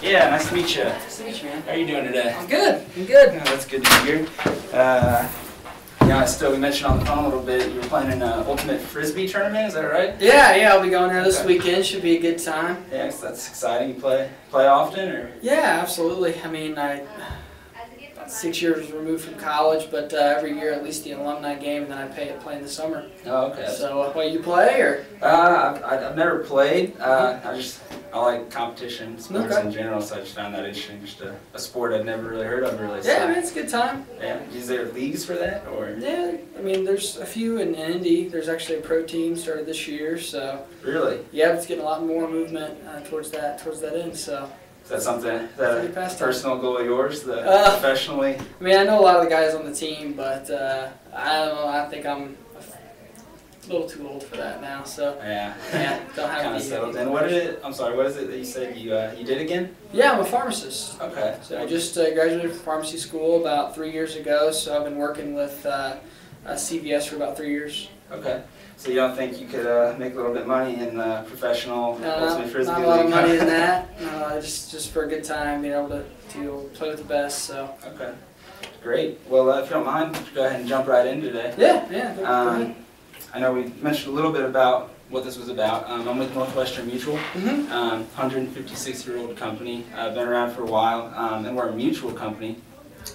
Yeah, nice to meet you. Nice to meet you, man. How are you doing today? I'm good. I'm good. Yeah, that's good to hear. We mentioned on the phone a little bit, you were playing in an Ultimate Frisbee tournament, is that right? Yeah, I'll be going there this weekend. Should be a good time. Yeah, so that's exciting. You play often, or? Yeah, absolutely. I mean, I'm 6 years removed from college, but every year at least the alumni game, and then I play in the summer. Oh, okay. So, what, you play, or? I've never played. I like competition sports in general, so I just found that interesting. Just a sport I'd never really heard of, really. Yeah, I mean, it's a good time. Yeah. Is there leagues for that, or? Yeah, I mean, there's a few in Indy. There's actually a pro team started this year, so. Really? Yeah, it's getting a lot more movement towards that end, so. Is that something, a personal goal of yours, professionally? I mean, I know a lot of the guys on the team, but I don't know, I think I'm a little too old for that now, so yeah, don't have kind of settled in. What is it that you said you did again? Yeah, I'm a pharmacist. Okay. So I just graduated from pharmacy school about 3 years ago, so I've been working with CVS for about 3 years. Okay. So you don't think you could make a little bit of money in professional Ultimate Frisbee Not a lot of money in that. No, just for a good time, being able to play with the best. So. Okay. Great. Well, if you don't mind, go ahead and jump right in today. Yeah. Go ahead. I know we mentioned a little bit about what this was about. I'm with Northwestern Mutual, 156-year-old company. I've been around for a while, and we're a mutual company.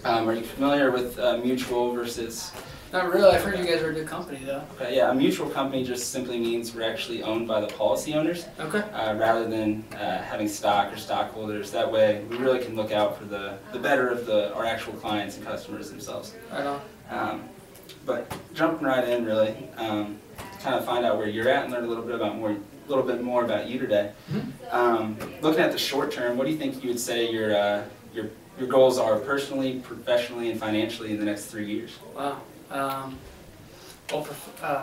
Are you familiar with mutual versus? Not really. I've heard you guys are a good company, though. Okay, yeah, a mutual company just simply means we're actually owned by the policy owners, rather than having stock or stockholders. That way, we really can look out for the better of our actual clients and customers themselves. Right on. But jumping right in, really, kind of find out where you're at and learn a little bit more about you today. Looking at the short term, what do you think you would say your goals are personally, professionally, and financially in the next 3 years? Wow.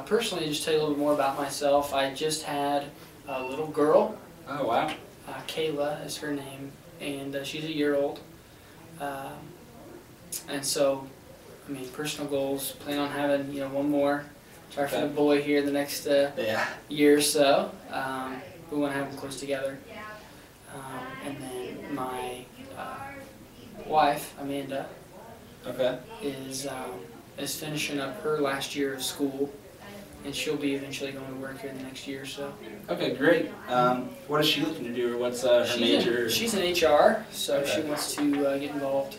Personally, just tell you a little bit more about myself. I just had a little girl. Oh, wow. Kayla is her name, and she's a year old. And so, I mean, personal goals, plan on having, one more. Try for the boy here the next year or so. We want to have them close together. And then my wife, Amanda, is finishing up her last year of school, and she'll be eventually going to work here in the next year or so. Okay, great. What is she looking to do, or what's her major? She's in HR, so she wants to get involved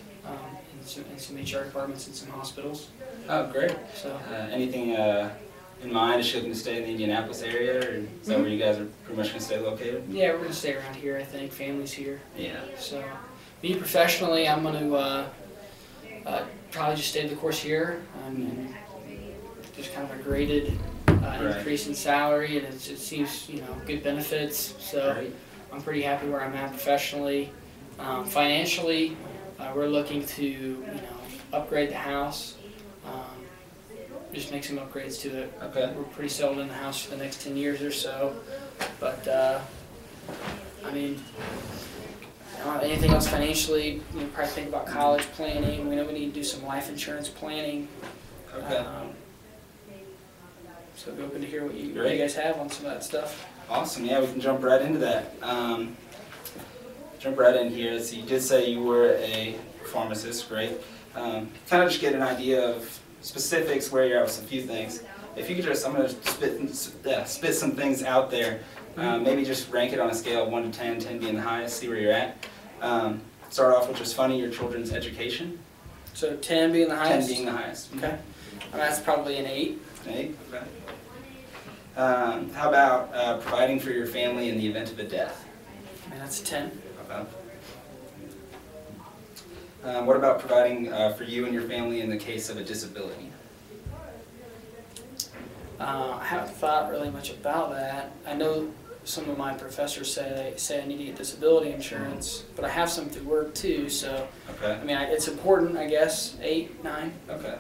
in some HR departments in some hospitals. Oh, great. So anything in mind? Is she looking to stay in the Indianapolis area, or is that where you guys are pretty much going to stay located? Yeah, we're going to stay around here, I think. Family's here. Yeah. So me professionally, I'm going to probably just stay the course here. And just kind of a graded increase in salary, and it seems good benefits. So I'm pretty happy where I'm at professionally. Financially, we're looking to upgrade the house. Just make some upgrades to it. Okay. We're pretty settled in the house for the next 10 years or so. But I mean, anything else financially, probably think about college planning. We know we need to do some life insurance planning. Okay. So I'd be open to hear what you guys have on some of that stuff. Awesome. Yeah, we can jump right into that. Jump right in here. So you did say you were a pharmacist. Great. Kind of just get an idea of specifics where you're at with a few things. If you could just, I'm going to spit some things out there. Maybe just rank it on a scale of 1 to 10, 10 being the highest, see where you're at. Start off with just funny, your children's education. So 10 being the highest? 10 being the highest. Okay. That's probably an 8. An 8, okay. How about providing for your family in the event of a death? That's a 10. Okay. What about providing for you and your family in the case of a disability? I haven't thought really much about that. I know some of my professors say I need to get disability insurance, but I have some through work too, so I mean, it's important, I guess. 8, 9. Okay.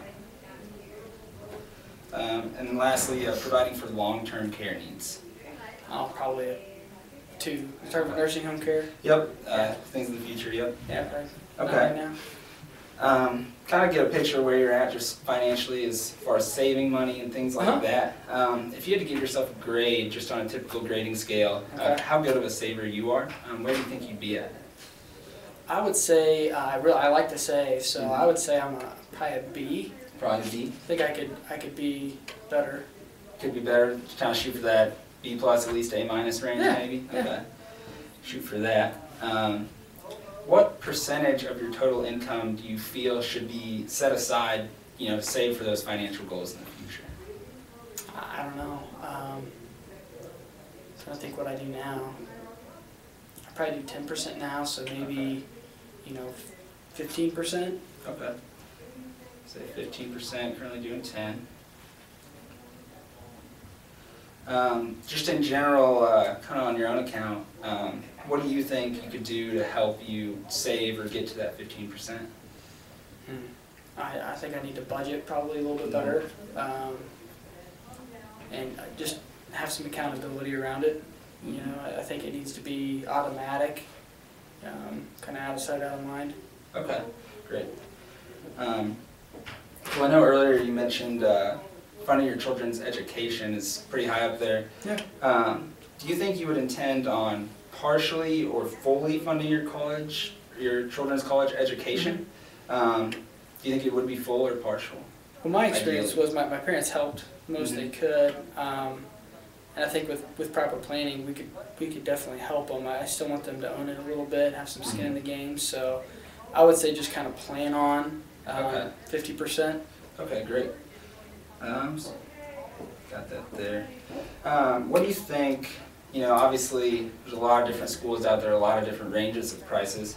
And then lastly, providing for long-term care needs. Probably a 2. You're talking about nursing home care? Yep. Things in the future, yep. Yeah, probably. Okay. Not right now. Kind of get a picture of where you're at just financially as far as saving money and things like that. If you had to give yourself a grade just on a typical grading scale, how good of a saver you are, where do you think you'd be at? I would say I like to save, so Mhm. I would say I'm probably a B. Probably B. I think I could be better. Could be better. Kind of shoot for that B plus, at least A minus range, Yeah, maybe. yeah. Okay. Shoot for that. What percentage of your total income do you feel should be set aside, to save for those financial goals in the future? I don't know. Trying to think what I do now. I probably do 10% now, so maybe 15%. Okay. Say 15%. Currently doing 10. Just in general, kind of on your own account, what do you think you could do to help you save or get to that 15%? I think I need to budget probably a little bit better, and just have some accountability around it. I think it needs to be automatic, kind of out of sight, out of mind. Okay, great. Well, I know earlier you mentioned funding your children's education is pretty high up there. Yeah. Do you think you would intend on partially or fully funding your children's college education? Do you think it would be full or partial? Well, my experience Ideally. was my parents helped most they could, and I think with proper planning, we could definitely help them. I still want them to own it a little bit, have some skin in the game. So, I would say just kind of plan on 50%. Okay, great. Got that there. What do you think? Obviously, there's a lot of different schools out there, a lot of different ranges of prices.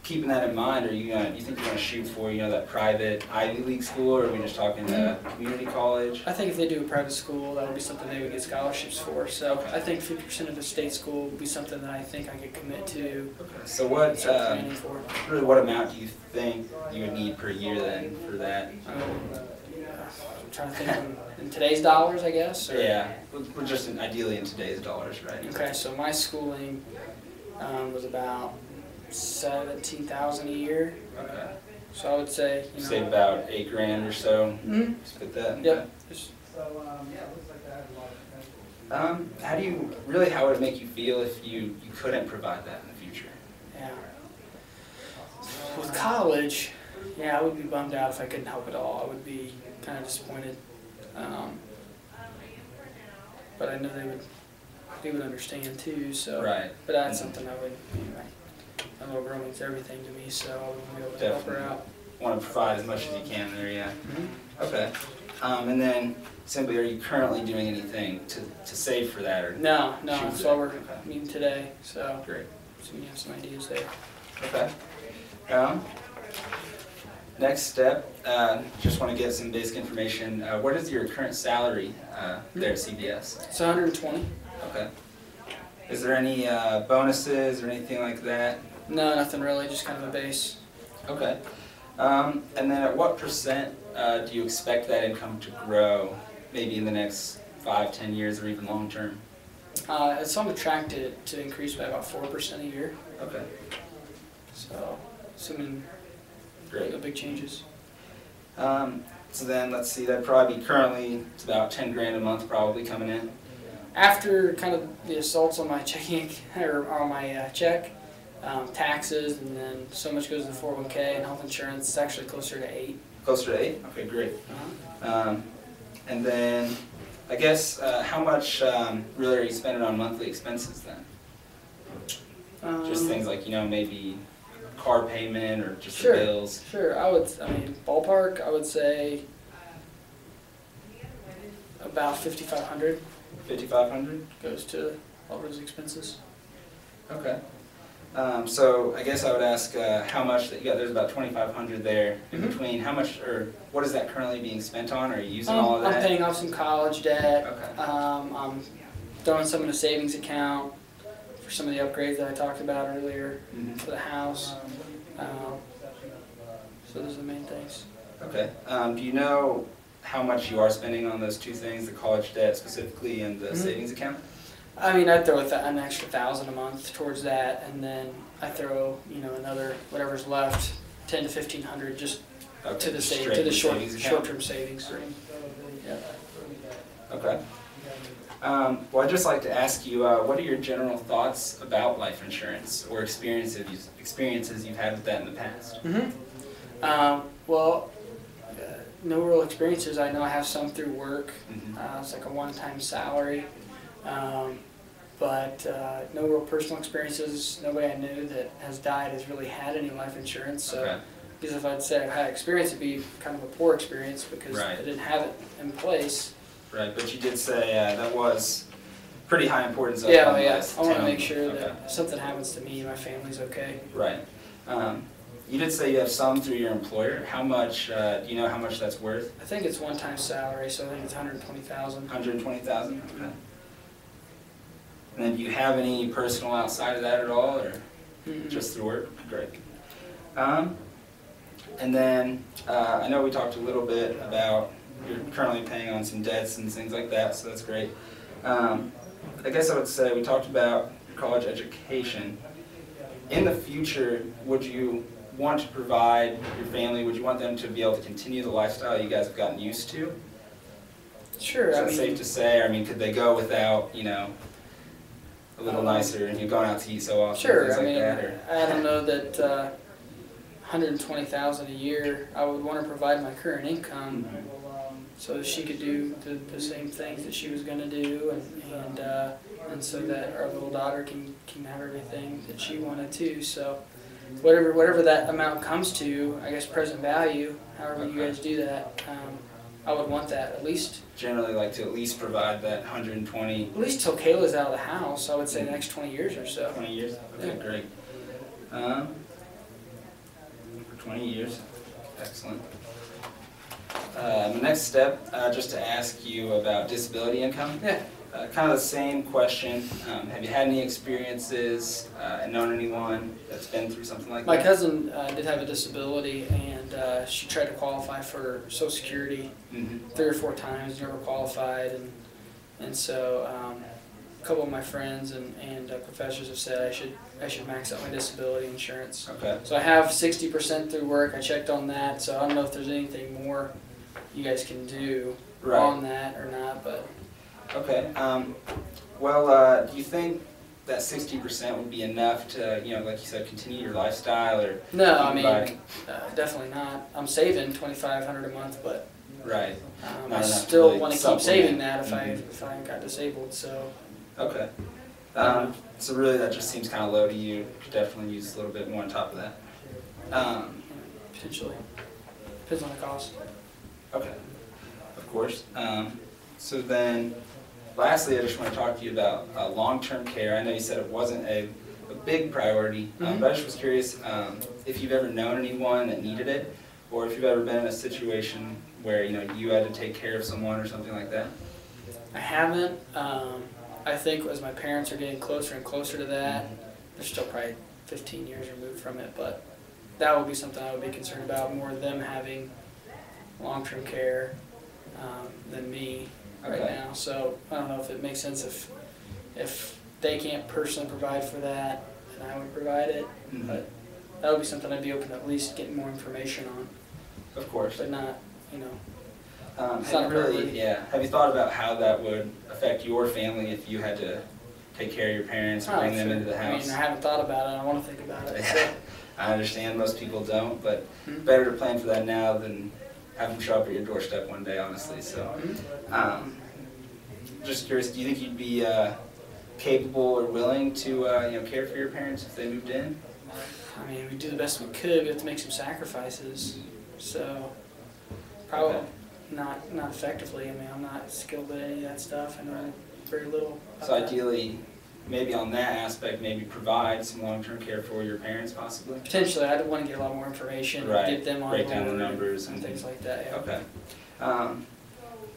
Keeping that in mind, you think you're going to shoot for that private Ivy League school, or are we just talking community college? I think if they do a private school, that would be something they would get scholarships for. So I think 50% of the state school would be something that I think I could commit to. Okay. So what Planning for. really what amount do you think you would need per year then for that? I'm trying to think in today's dollars, I guess. Or? Yeah, we're just ideally in today's dollars, right? Okay, so my schooling was about 17,000 a year. Okay. So I would say, Save about $8,000 or so. Split that. Yep. How would it make you feel if you couldn't provide that in the future? Yeah. With college, I would be bummed out if I couldn't help at all. I would be kind of disappointed. But I know they would understand too. So. Right. But that's something I would. My little girl means everything to me, so I would be able to help her out. Want to provide as much as you can there, yeah. Okay. And then, simply, are you currently doing anything to save for that? Or No. shoot That's for why that? we're meeting today. So. Great. So we have some ideas there. Okay. Next step, just want to get some basic information. What is your current salary there at CBS? It's 120. Okay. Is there any bonuses or anything like that? No, nothing really. Just kind of a base. Okay. And then at what percent do you expect that income to grow, maybe in the next 5, 10 years, or even long term? So I'm attracted to increase by about 4% a year. Okay. So, assuming Great. no big changes. So then, let's see, that'd probably be currently, it's about $10,000 a month probably coming in. After kind of the assaults on my checking or on my check, taxes, and then so much goes to the 401k and health insurance, it's actually closer to 8. Closer to 8? Okay, great. And then, I guess, how much really are you spending on monthly expenses then? Just things like, maybe car payment or just the bills? Sure, ballpark, I would say about $5,500 $5,500? goes to all those expenses. Okay. So I guess I would ask how much that you got. There's about $2,500 there in between. How much, or what is that currently being spent on? Are you using all of that? I'm paying off some college debt. Okay. I'm throwing some in a savings account for some of the upgrades that I talked about earlier for the house. So those are the main things. Okay. Do you know how much you are spending on those two things, the college debt specifically and the savings account? I'd throw an extra $1,000 a month towards that, and then I throw another whatever's left, $1,000 to $1,500 just to the short-term savings. Yeah. Okay. Well, I'd just like to ask you, what are your general thoughts about life insurance or experiences you've had with that in the past? Well, no real experiences. I know I have some through work. Mm-hmm. It's like a one-time salary. But no real personal experiences. Nobody I knew that has died has really had any life insurance. So, Okay. because if I'd say I've had experience, it'd be kind of a poor experience because Right. I didn't have it in place. Right, but you did say that was pretty high importance. Yeah, on the yeah. list. I want to Tell make me. sure Okay. that if something happens to me, my family's okay. Right. You did say you have some through your employer. How much? Do you know how much that's worth? I think it's one-time salary, so I think it's $120,000. 120,000. Okay. And then do you have any personal outside of that at all, or just through work? Great. And then I know we talked a little bit about you're currently paying on some debts and things like that, so that's great. I guess I would say we talked about your college education. In the future, would you want to provide your family, would you want them to be able to continue the lifestyle you guys have gotten used to? Sure. Is I that mean, safe to say? I mean, could they go without, you know, a little nicer and you're going out to eat so often, sure. things I like mean, that? Or? I don't know that $120,000 a year. I would want to provide my current income. So she could do the same things that she was going to do, and so that our little daughter can have everything that she wanted to. So whatever that amount comes to, I guess present value, however you guys do that, I would want that at least. Generally like to at least provide that 120. At least till Kayla's out of the house, I would say the next 20 years or so. 20 years? Okay, Yeah. great. For 20 years, excellent. The next step, just to ask you about disability income. Yeah. Kind of the same question. Have you had any experiences and known anyone that's been through something like My that? cousin did have a disability, and she tried to qualify for Social Security Mm-hmm. 3 or 4 times, never qualified, and so a couple of my friends and professors have said I should max out my disability insurance. Okay. So I have 60% through work. I checked on that, so I don't know if there's anything more you guys can do Right. on that or not, but Okay. Well, do you think that 60% would be enough to, you know, like you said, continue your lifestyle, or no, I keep mean providing? definitely not. I'm saving $2,500 a month, but Right. I Not enough to still really want to keep supplement. saving that if Mhm. if I got disabled. So Okay. So really, that just seems kind of low to you. Could definitely use a little bit more on top of that. potentially depends on the cost. Okay. Of course. So then, lastly, I just want to talk to you about long-term care. I know you said it wasn't a big priority, Mhm. but I just was curious if you've ever known anyone that needed it, or if you've ever been in a situation where, you know, you had to take care of someone or something like that. I haven't. I think as my parents are getting closer and closer to that, they're still probably 15 years removed from it, but that would be something I would be concerned about, more them having long-term care than me right Okay. now. So I don't know if it makes sense if they can't personally provide for that, then I would provide it. Mhm. But that would be something I'd be open to at least getting more information on, Of course. but not, you know. It's Have not you a really, priority. yeah. Have you thought about how that would affect your family if you had to take care of your parents and bring them into the I mean, house? I haven't thought about it. I want to think about it. So. I understand most people don't, but Mhm. better to plan for that now than have them show up at your doorstep one day, honestly. So, just curious, do you think you'd be capable or willing to you know, care for your parents if they moved in? I mean, we do the best we could. We have to make some sacrifices. So, probably Okay. not effectively. I mean, I'm not skilled at any of that stuff. I know very little. So about that. ideally, maybe on that aspect, maybe provide some long-term care for your parents, possibly. Potentially, I'd want to get a lot more information, Right. get them on Break down the board numbers and and- things like that. Yeah. Okay.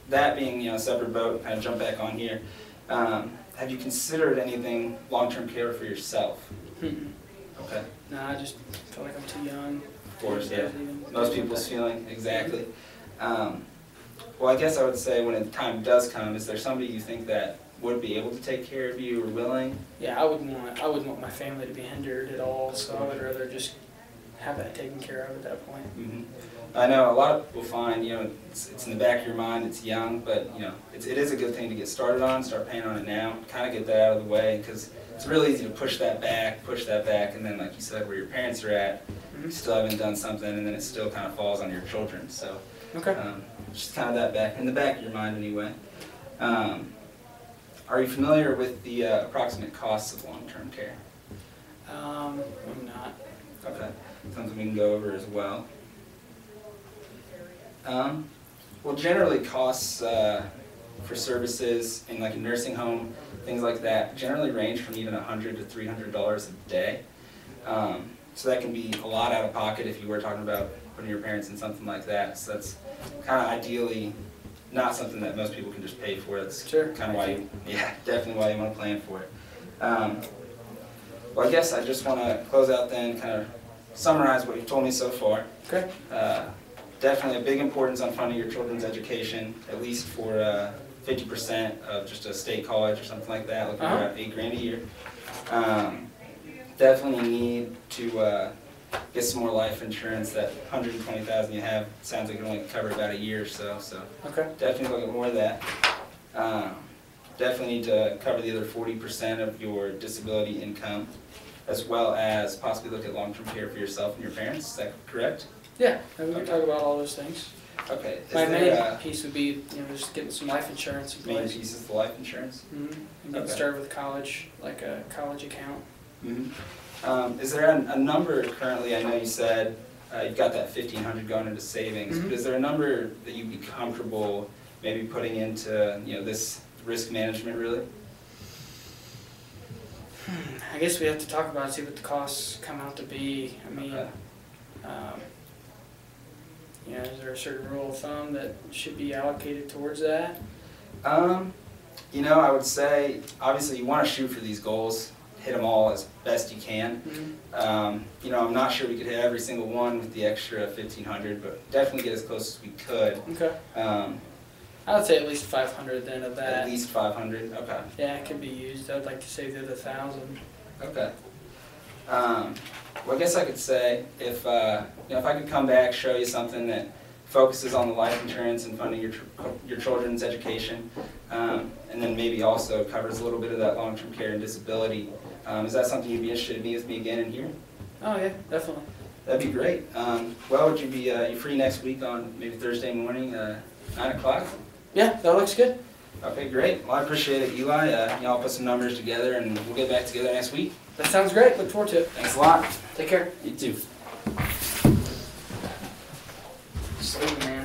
That being, you know, a separate boat, kind of jump back on here. Have you considered anything long-term care for yourself? Mm-mm. Okay. No, I just feel like I'm too young. Of course, yeah. Even Most people's feeling, exactly. Well, I guess I would say when the time does come, is there somebody you think that would be able to take care of you or willing? Yeah, I wouldn't want my family to be hindered at all. So I would rather just have that taken care of at that point. Hmm. I know a lot of people find, it's in the back of your mind, it's young, but, it is a good thing to get started on, start paying on it now, kind of get that out of the way, because it's really easy to push that back, and then, like you said, where your parents are at, you still haven't done something, and then it still kind of falls on your children. So, Okay. Just kind of that in the back of your mind anyway. Are you familiar with the approximate costs of long-term care? I'm not. Okay, something we can go over as well. Well, generally costs for services in like a nursing home, things like that, generally range from even $100 to $300 a day. So that can be a lot out of pocket if you were talking about putting your parents in something like that. So that's kind of ideally not something that most people can just pay for. That's Sure. kind of why definitely why you want to plan for it. Well, I guess I just want to close out then, kind of summarize what you've told me so far. Okay. Definitely a big importance on funding your children's education, at least for 50% of just a state college or something like that, looking at about $8,000 a year. Definitely need to get some more life insurance. That $120,000 you have sounds like it only cover about a year or so. So Okay. definitely look at more of that. Definitely need to cover the other 40% of your disability income, as well as possibly look at long-term care for yourself and your parents. Is that correct? Yeah, and we can talk about all those things. Okay. Is My there main piece would be, just getting some life insurance in main place. piece is the life insurance? Mm-hmm. And getting Okay. started with college, like a college account. Mm-hmm. Is there a number currently? I know you said you've got that $1,500 going into savings, Mhm. but is there a number that you'd be comfortable maybe putting into this risk management really? I guess we have to talk about it, see what the costs come out to be. I mean, Okay. is there a certain rule of thumb that should be allocated towards that? I would say obviously you want to shoot for these goals, hit them all as best you can. Mm-hmm. I'm not sure we could hit every single one with the extra $1,500, but definitely get as close as we could. Okay. I would say at least 500 then of that. At least 500. Okay. Yeah, it could be used. I'd like to save the other 1,000. Okay. Well, I guess I could say if if I could come back, show you something that focuses on the life insurance and funding your children's education, and then maybe also covers a little bit of that long-term care and disability. Is that something you'd be interested in meeting with me again in here? Oh yeah, definitely. That'd be great. Well, would you be you free next week on maybe Thursday morning, 9 o'clock? Yeah, that looks good. Okay, great. Well, I appreciate it, Eli. Y'all put some numbers together, and we'll get back together next week. That sounds great. Look forward to it. Thanks a lot. Take care. You too. Sweet, man.